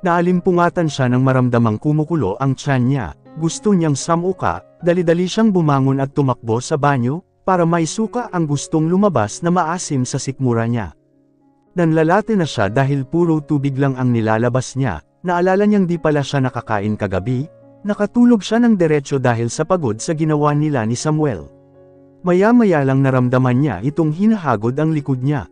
Naalimpungatan siya nang maramdamang kumukulo ang tiyan niya. Gusto niyang samuka, dali-dali siyang bumangon at tumakbo sa banyo, para maisuka ang gustong lumabas na maasim sa sikmura niya. Nanlalate na siya dahil puro tubig lang ang nilalabas niya. Naalala niyang di pala siya nakakain kagabi. Nakatulog siya ng diretsyo dahil sa pagod sa ginawa nila ni Samuel. Maya-maya lang naramdaman niya itong hinahagod ang likod niya.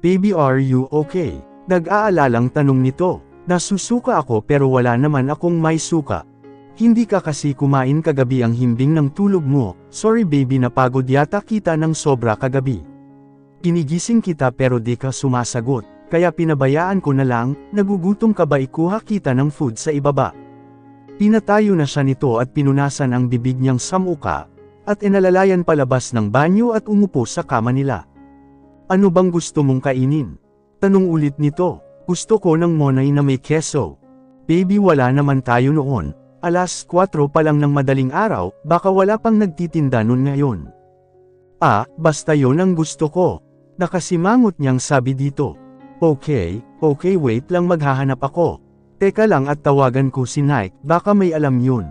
"Baby, are you okay?" Nag-aalalang tanong nito. "Nasusuka ako pero wala naman akong may suka." "Hindi ka kasi kumain kagabi, ang himbing ng tulog mo." "Sorry baby, napagod yata kita ng sobra kagabi. Ginigising kita pero di ka sumasagot, kaya pinabayaan ko na lang." "Nagugutom ka ba? Ikuha kita ng food sa ibaba." Pinatayo na siya nito at pinunasan ang bibig niyang samuka, at inalalayan palabas ng banyo at umupo sa kama nila. "Ano bang gusto mong kainin?" tanong ulit nito. "Gusto ko ng monay na may keso." "Baby, wala naman tayo noon. 4:00 pa lang ng madaling araw, baka wala pang nagtitinda nun ngayon." Basta yon ang gusto ko." Nakasimangot niyang sabi dito. Okay, wait lang, maghahanap ako. Teka lang at tawagan ko si Nike, baka may alam yun."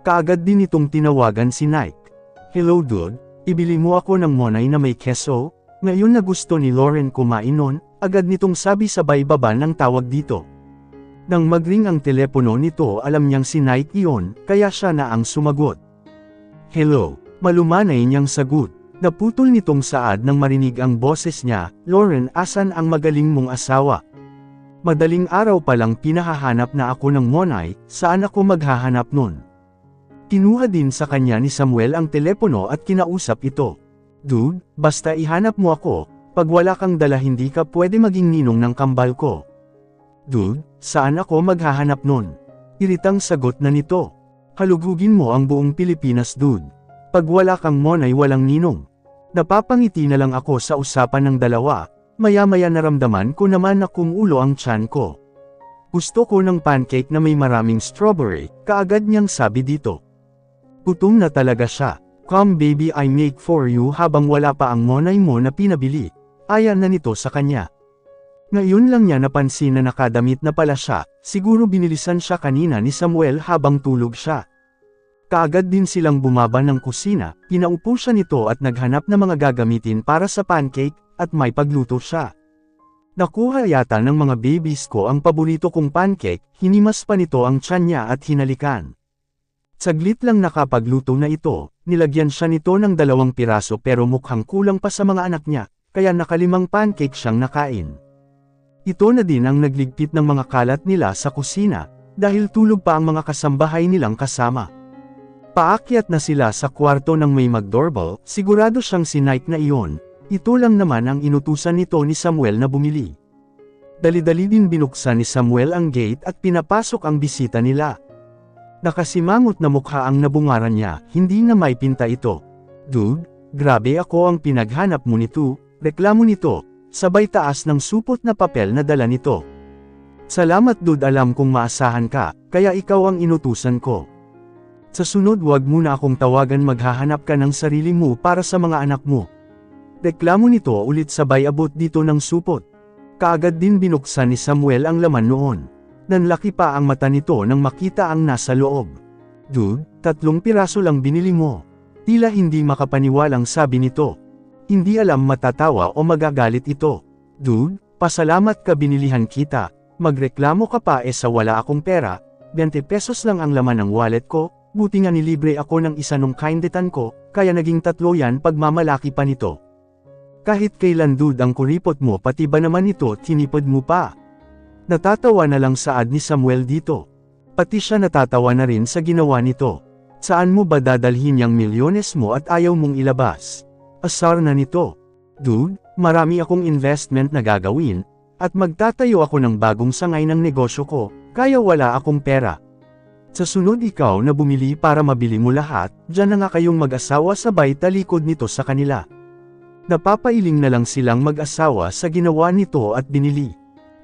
Kaagad din itong tinawagan si Nike. "Hello dude, ibili mo ako ng monay na may keso?" Ngayon na gusto ni Lauren kumain nun, agad nitong sabi sabay baba ng tawag dito. Nang magring ang telepono nito, alam niyang si Nike iyon, kaya siya na ang sumagot. "Hello," malumanay niyang sagot. Naputol nitong saad nang marinig ang boses niya. "Lauren, asan ang magaling mong asawa? Madaling araw pa lang pinahahanap na ako ng monay, saan ako maghahanap nun?" Kinuha din sa kanya ni Samuel ang telepono at kinausap ito. "Dude, basta ihanap mo ako, pag wala kang dala hindi ka pwede maging ninong ng kambal ko." "Dude, saan ako maghahanap nun?" Iritang sagot na nito. "Halugugin mo ang buong Pilipinas dude. Pag wala kang monay walang ninong." Napapangiti na lang ako sa usapan ng dalawa, maya-maya naramdaman ko naman na kumulo ang tiyan ko. "Gusto ko ng pancake na may maraming strawberry," kaagad niyang sabi dito. Gutom na talaga siya. "Come baby, I make for you," habang wala pa ang monay mo na pinabili. Aya na nito sa kanya. Ngayon lang niya napansin na nakadamit na pala siya, siguro binilisan siya kanina ni Samuel habang tulog siya. Kaagad din silang bumaba ng kusina, pinaupo siya nito at naghanap ng mga gagamitin para sa pancake, at may pagluto siya. "Nakuha yata ng mga babies ko ang paborito kong pancake," hinimas pa nito ang tiyan niya at hinalikan. Saglit lang nakapagluto na ito, nilagyan siya nito ng 2 piraso pero mukhang kulang pa sa mga anak niya, kaya naka5 pancake siyang nakain. Ito na din ang nagligpit ng mga kalat nila sa kusina, dahil tulog pa ang mga kasambahay nilang kasama. Paakyat na sila sa kwarto nang may mag-doorbell, sigurado siyang si Nike na iyon. Ito lang naman ang inutusan nito ni Samuel na bumili. Dali-dali din binuksan ni Samuel ang gate at pinapasok ang bisita nila. Nakasimangot na mukha ang nabungaran niya, hindi na may pinta ito. "Dude, grabe ako ang pinaghanap mo nito," reklamo nito, sabay taas ng supot na papel na dala nito. "Salamat dude, alam kong maasahan ka, kaya ikaw ang inutusan ko. Sa sunod wag mo na akong tawagan, maghahanap ka ng sarili mo para sa mga anak mo." Reklamo nito ulit sabay abot dito ng supot. Kaagad din binuksan ni Samuel ang laman noon. Nanlaki pa ang mata nito nang makita ang nasa loob. "Dude, 3 piraso lang binili mo." Tila hindi makapaniwalang sabi nito. Hindi alam matatawa o magagalit ito. "Dude, pasalamat ka binilihan kita. Magreklamo ka pa sa wala akong pera. 20 pesos lang ang laman ng wallet ko. Buti nga nilibre ako ng isa nung kaindetan ko, kaya naging 3 yan pagmamalaki pa nito. Kahit kailan dude ang kuripot mo, pati ba naman ito tinipod mo pa?" Natatawa na lang saad ni Samuel dito. Pati siya natatawa na rin sa ginawa nito. "Saan mo ba dadalhin yung milyones mo at ayaw mong ilabas? Asar na nito. Dude, marami akong investment na gagawin, at magtatayo ako ng bagong sangay ng negosyo ko, kaya wala akong pera. Sa sunod ikaw na bumili para mabili mo lahat, dyan na nga kayong mag-asawa." Sabay talikod nito sa kanila. Napapailing na lang silang mag-asawa sa ginawa nito at binili.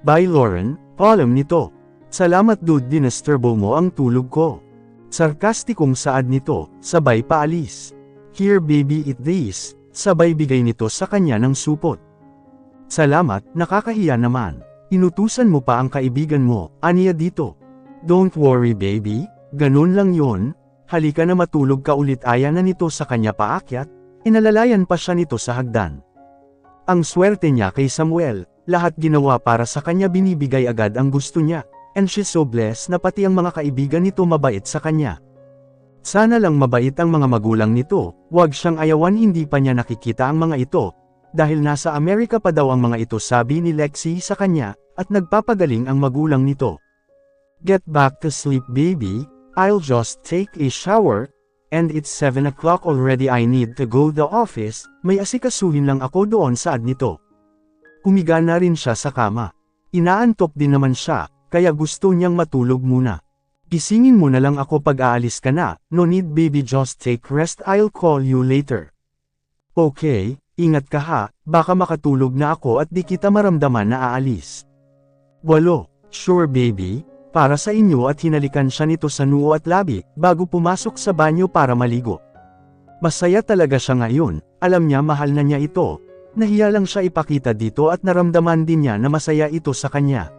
"Bye Lauren," paalam nito. "Salamat dude, dinasturbo mo ang tulog ko." Sarkastikong saad nito, sabay paalis. "Here baby, eat this," sabay bigay nito sa kanya ng supot. "Salamat, nakakahiya naman." Inutusan mo pa ang kaibigan mo, aniya dito. Don't worry baby, ganun lang yon. Halika na matulog ka ulit, aya na nito sa kanya paakyat, inalalayan pa siya nito sa hagdan. Ang swerte niya kay Samuel, lahat ginawa para sa kanya, binibigay agad ang gusto niya, and she's so blessed na pati ang mga kaibigan nito mabait sa kanya. Sana lang mabait ang mga magulang nito, wag siyang ayawan, hindi pa niya nakikita ang mga ito, dahil nasa Amerika pa daw ang mga ito, sabi ni Lexi sa kanya, at nagpapagaling ang magulang nito. Get back to sleep baby, I'll just take a shower, and it's 7 o'clock already, I need to go to the office, may asikasuhin lang ako doon, saad nito. Humiga na rin siya sa kama. Inaantok din naman siya, kaya gusto niyang matulog muna. Gisingin mo na lang ako pag aalis ka na, no need baby, just take rest, I'll call you later. Okay, ingat ka ha, baka makatulog na ako at di kita maramdaman na aalis. 8, sure baby, para sa inyo, at hinalikan siya nito sa noo at labi, bago pumasok sa banyo para maligo. Masaya talaga siya ngayon, alam niya mahal na niya ito, nahiya lang siya ipakita dito at naramdaman din niya na masaya ito sa kanya.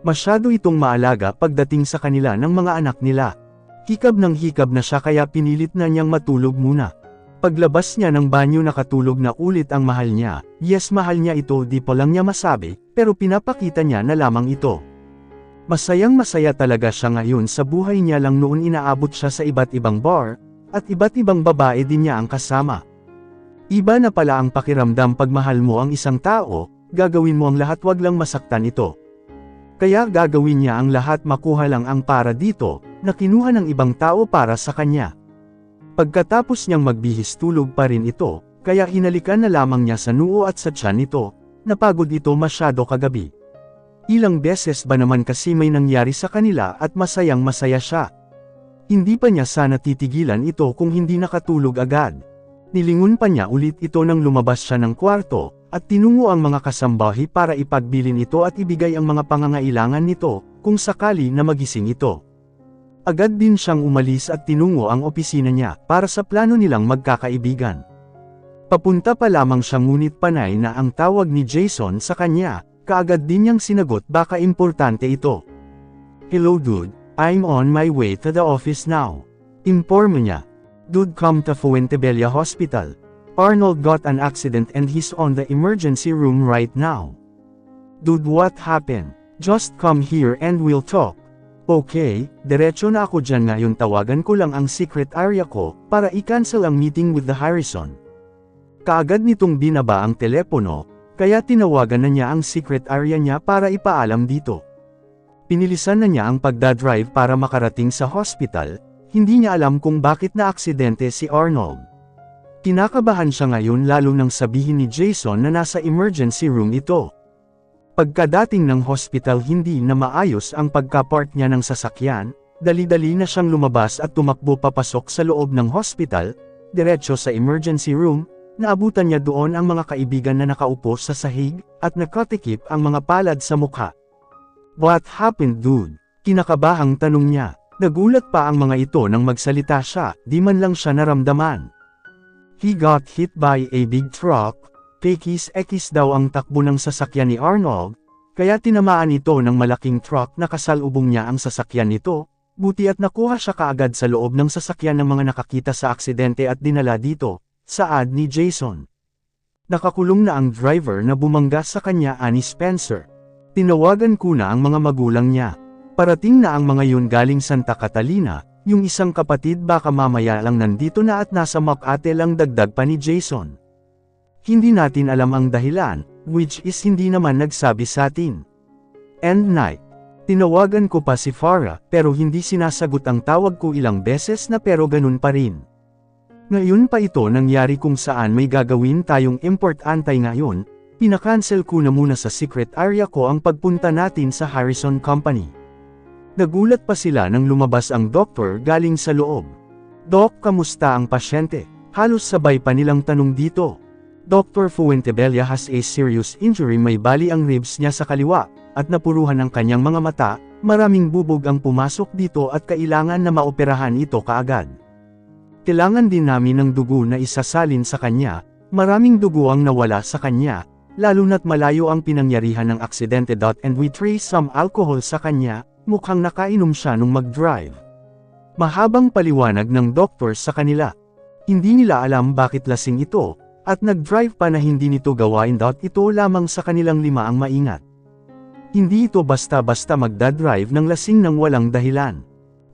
Masyado itong maalaga pagdating sa kanila ng mga anak nila. Hikab ng hikab na siya, kaya pinilit na niyang matulog muna. Paglabas niya ng banyo, nakatulog na ulit ang mahal niya. Yes, mahal niya ito, di pa lang niya masabi, pero pinapakita niya na lamang ito. Masayang masaya talaga siya ngayon sa buhay niya, lang noon inaabot siya sa iba't ibang bar, at iba't ibang babae din niya ang kasama. Iba na pala ang pakiramdam pag mahal mo ang isang tao, gagawin mo ang lahat, wag lang masaktan ito. Kaya gagawin niya ang lahat, makuha lang ang para dito, na kinuha ng ibang tao para sa kanya. Pagkatapos niyang magbihis, tulog pa rin ito, kaya hinalikan na lamang niya sa noo at sa tiyan nito, napagod ito masyado kagabi. Ilang beses ba naman kasi may nangyari sa kanila at masayang masaya siya. Hindi pa niya sana titigilan ito kung hindi nakatulog agad. Nilingon pa niya ulit ito nang lumabas siya ng kwarto, at tinungo ang mga kasambahi para ipagbilin ito at ibigay ang mga pangangailangan nito, kung sakali na magising ito. Agad din siyang umalis at tinungo ang opisina niya, para sa plano nilang magkakaibigan. Papunta pa lamang siya, ngunit panay na ang tawag ni Jason sa kanya, kaagad din niyang sinagot, baka importante ito. Hello dude, I'm on my way to the office now. Inform niya. Dude, come to Fuentebella Hospital. Arnold got an accident and he's on the emergency room right now. Dude, what happened? Just come here and we'll talk. Okay, diretso na ako dyan ngayon, tawagan ko lang ang secret area ko, para i-cancel ang meeting with the Harrison. Kaagad nitong binaba ang telepono, kaya tinawagan na niya ang secret area niya para ipaalam dito. Pinilisan na niya ang pagdadrive para makarating sa hospital, hindi niya alam kung bakit na aksidente si Arnold. Kinakabahan siya ngayon, lalo nang sabihin ni Jason na nasa emergency room ito. Pagkadating ng hospital, hindi na maayos ang pagka-park niya ng sasakyan, dali-dali na siyang lumabas at tumakbo papasok sa loob ng hospital, diretso sa emergency room. Naabutan niya doon ang mga kaibigan na nakaupo sa sahig, at nakatikip ang mga palad sa mukha. What happened dude? Kinakabahang tanong niya. Nagulat pa ang mga ito nang magsalita siya, di man lang siya naramdaman. He got hit by a big truck. Pekis-ekis daw ang takbo ng sasakyan ni Arnold, kaya tinamaan ito ng malaking truck na kasalubong niya ang sasakyan nito, buti at nakuha siya kaagad sa loob ng sasakyan ng mga nakakita sa aksidente at dinala dito, saad ni Jason. Nakakulong na ang driver na bumangga sa kanya, ani Spencer. Tinawagan ko na ang mga magulang niya. Parating na ang mga yun galing Santa Catalina, yung isang kapatid baka mamaya lang nandito na at nasa Makate lang, dagdag pa ni Jason. Hindi natin alam ang dahilan, which is hindi naman nagsabi sa atin. And night. Tinawagan ko pa si Farah, pero hindi sinasagot ang tawag ko ilang beses na, pero ganun pa rin. Ngayon pa ito nangyari, kung saan may gagawin tayong importante ngayon, pinakancel ko na muna sa secret area ko ang pagpunta natin sa Harrison Company. Nagulat pa sila nang lumabas ang doktor galing sa loob. Doc, kamusta ang pasyente? Halos sabay pa nilang tanong dito. Dr. Fuentebella has a serious injury, may bali ang ribs niya sa kaliwa, at napuruhan ang kanyang mga mata, maraming bubog ang pumasok dito at kailangan na maoperahan ito kaagad. Kailangan din namin ng dugo na isasalin sa kanya, maraming dugo ang nawala sa kanya, lalo na't malayo ang pinangyarihan ng aksidente. And we trace some alcohol sa kanya, mukhang nakainom siya nung mag-drive. Mahabang paliwanag ng doktor sa kanila. Hindi nila alam bakit lasing ito, at nag-drive pa na hindi nito gawain. Ito lamang sa kanilang 5 ang maingat. Hindi ito basta-basta magdadrive ng lasing ng walang dahilan.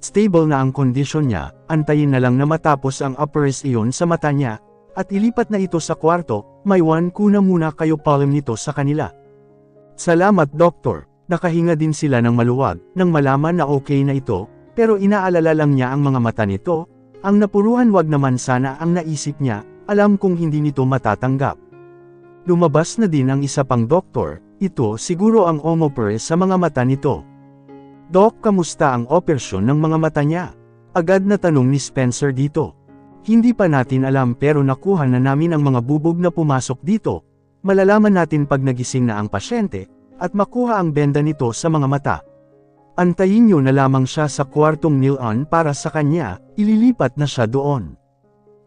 Stable na ang kondisyon niya, antayin na lang na matapos ang operasyon sa mata niya, at ilipat na ito sa kwarto. May kuna muna kayo palm nito sa kanila. Salamat doktor, nakahinga din sila ng maluwag, nang malaman na okay na ito, pero inaalala lang niya ang mga mata nito, ang napuruhan. Wag naman sana ang naisip niya, alam kong hindi nito matatanggap. Lumabas na din ang isa pang doktor, ito siguro ang umopere sa mga mata nito. Doc, kamusta ang operasyon ng mga mata niya? Agad na tanong ni Spencer dito. Hindi pa natin alam pero nakuha na namin ang mga bubog na pumasok dito. Malalaman natin pag nagising na ang pasyente, at makuha ang benda nito sa mga mata. Antayin niyo na lamang siya sa kwartong Nilon para sa kanya, ililipat na siya doon.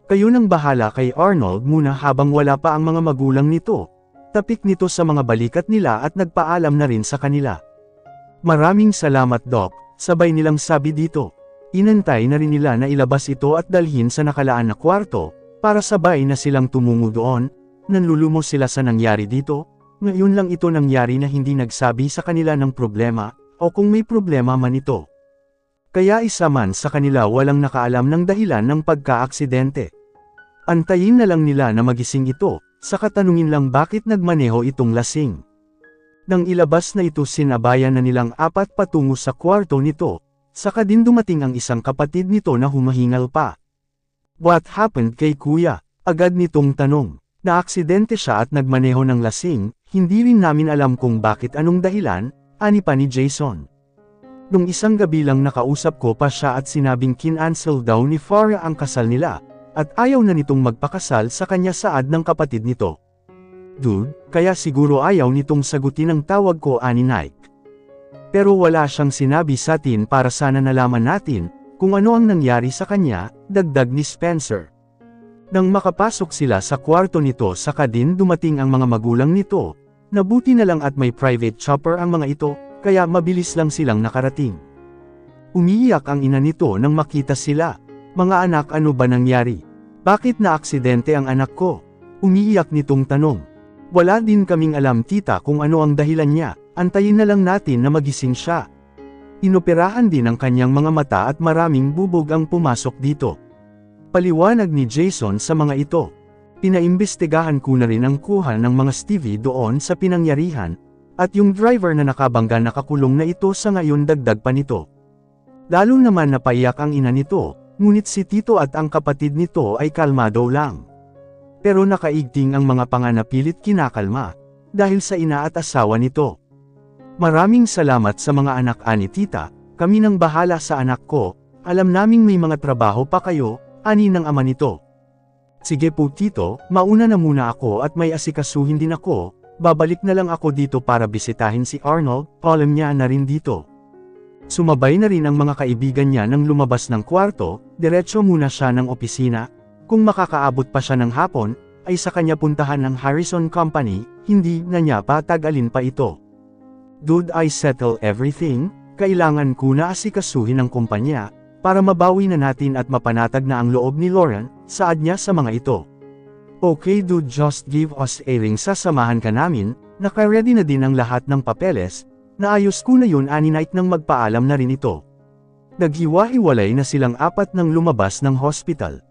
Kayo nang bahala kay Arnold muna habang wala pa ang mga magulang nito. Tapik nito sa mga balikat nila at nagpaalam na rin sa kanila. Maraming salamat Doc, sabay nilang sabi dito. Inantay na rin nila na ilabas ito at dalhin sa nakalaan na kwarto, para sabay na silang tumungo doon. Nanlulumos sila sa nangyari dito. Ngayon lang ito nangyari na hindi nagsabi sa kanila ng problema, o kung may problema man ito. Kaya isa man sa kanila walang nakaalam ng dahilan ng pagkaaksidente. Antayin na lang nila na magising ito, sa katanungin lang bakit nagmaneho itong lasing. Nang ilabas na ito sinabayan na nilang 4 patungo sa kwarto nito, saka din dumating ang isang kapatid nito na humahingal pa. What happened kay kuya? Agad nitong tanong. Naaksidente siya at nagmaneho ng lasing, hindi rin namin alam kung bakit anong dahilan, ani pa ni Jason. Nung isang gabi lang nakausap ko pa siya at sinabing kinancel daw ni Farah ang kasal nila, at ayaw na nitong magpakasal sa kanya saad ng kapatid nito. Dude, kaya siguro ayaw nitong sagutin ang tawag ko ani Nike. Pero wala siyang sinabi sa atin para sana nalaman natin, kung ano ang nangyari sa kanya, dagdag ni Spencer. Nang makapasok sila sa kwarto nito saka din dumating ang mga magulang nito, nabuti na lang at may private chopper ang mga ito, kaya mabilis lang silang nakarating. Umiiyak ang ina nito nang makita sila. Mga anak, ano ba nangyari? Bakit na aksidente ang anak ko? Umiiyak nitong tanong. Wala din kaming alam tita kung ano ang dahilan niya, antayin na lang natin na magising siya. Inoperahan din ang kanyang mga mata at maraming bubog ang pumasok dito. Paliwanag ni Jason sa mga ito. Pinaimbestigahan ko na rin ang kuha ng mga Stevie doon sa pinangyarihan, at yung driver na nakabangga nakakulong na ito sa ngayon dagdag pa nito. Lalo naman napaiyak ang ina nito, ngunit si Tito at ang kapatid nito ay kalmado lang. Pero nakaigting ang mga panganapilit kinakalma, dahil sa ina at asawa nito. Maraming salamat sa mga anak ani tita, kami nang bahala sa anak ko, alam naming may mga trabaho pa kayo, ani ng ama nito. Sige po tito, mauna na muna ako at may asikasuhin din ako, babalik na lang ako dito para bisitahin si Arnold, alam niya na rin dito. Sumabay na rin ang mga kaibigan niya nang lumabas ng kwarto, diretso muna siya ng opisina. Kung makakaabot pa siya ng hapon, ay sa kanya puntahan ng Harrison Company, hindi na niya patagalin pa ito. Dude, I settle everything, kailangan ko na asikasuhin ang kumpanya, para mabawi na natin at mapanatag na ang loob ni Lauren, saad niya sa mga ito. Okay dude, just give us a ring, sasamahan ka namin, naka-ready na din ang lahat ng papeles, naayos ko na yun ani Night nang magpaalam na rin ito. Naghiwa-hiwalay na silang 4 nang lumabas ng hospital.